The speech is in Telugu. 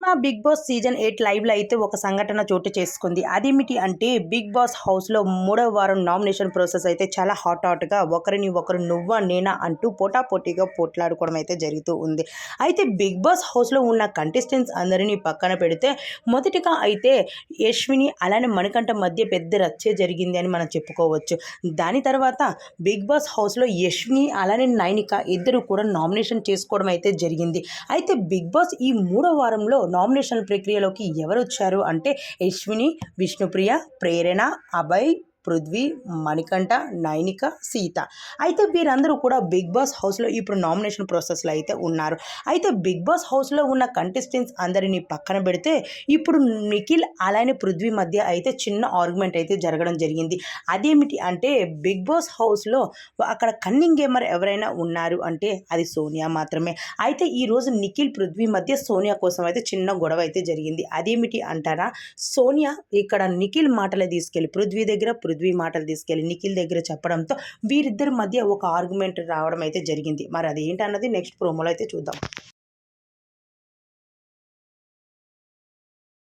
మా 'బిగ్ బాస్' సీజన్ 8 లైవ్‌లో అయితే ఒక సంఘటన చోటు చేసుకుంది. అదేమిటి అంటే 'బిగ్ బాస్' హౌస్‌లో మూడవ వారం నామినేషన్ ప్రాసెస్ అయితే చాలా హాట్‌గా ఒకరిని ఒకరు నువ్వా నేనా అంటూ పోటాపోటీగా పోట్లాడుకోవడం అయితే జరుగుతూ ఉంది. అయితే 'బిగ్ బాస్' హౌస్‌లో ఉన్న కంటెస్టెంట్స్ అందరినీ పక్కన పెడితే మొదటిగా అయితే యశ్విని అలానే మణికంఠ మధ్య పెద్ద రచ్చే జరిగింది అని మనం చెప్పుకోవచ్చు. దాని తర్వాత 'బిగ్ బాస్' హౌస్‌లో యశ్విని అలానే నైనిక ఇద్దరు కూడా నామినేషన్ చేసుకోవడం అయితే జరిగింది. అయితే 'బిగ్ బాస్' ఈ మూడో వారంలో నామినేషన్ ప్రక్రియలోకి ఎవరొచ్చారు అంటే యశ్విని, విష్ణుప్రియ, ప్రేరణ, అభయ్, పృథ్వీ, మణికంఠ, నైనిక, సీత. అయితే వీరందరూ కూడా 'బిగ్ బాస్' హౌస్‌లో ఇప్పుడు నామినేషన్ ప్రాసెస్‌లో అయితే ఉన్నారు. అయితే 'బిగ్ బాస్' హౌస్‌లో ఉన్న కంటెస్టెంట్స్ అందరినీ పక్కన పెడితే ఇప్పుడు నిఖిల్ అలానే పృథ్వీ మధ్య అయితే చిన్న ఆర్గ్యుమెంట్ అయితే జరగడం జరిగింది. అదేమిటి అంటే 'బిగ్ బాస్' హౌస్‌లో అక్కడ కన్నింగ్ గేమర్ ఎవరైనా ఉన్నారు అంటే అది సోనియా మాత్రమే. అయితే ఈరోజు నిఖిల్, పృథ్వీ మధ్య సోనియా కోసం అయితే చిన్న గొడవ అయితే జరిగింది. అదేమిటి అంటారా? సోనియా ఇక్కడ నిఖిల్ మాటలు తీసుకెళ్ళి పృథ్వీ దగ్గర, పృథ్వీ మాటలు తీసుకెళ్ళి నిఖిల్ దగ్గర చెప్పడంతో వీరిద్దరి మధ్య ఒక ఆర్గ్యుమెంట్ రావడం అయితే జరిగింది. మరి అదేంటన్నది నెక్స్ట్ ప్రోమోలో అయితే చూద్దాం.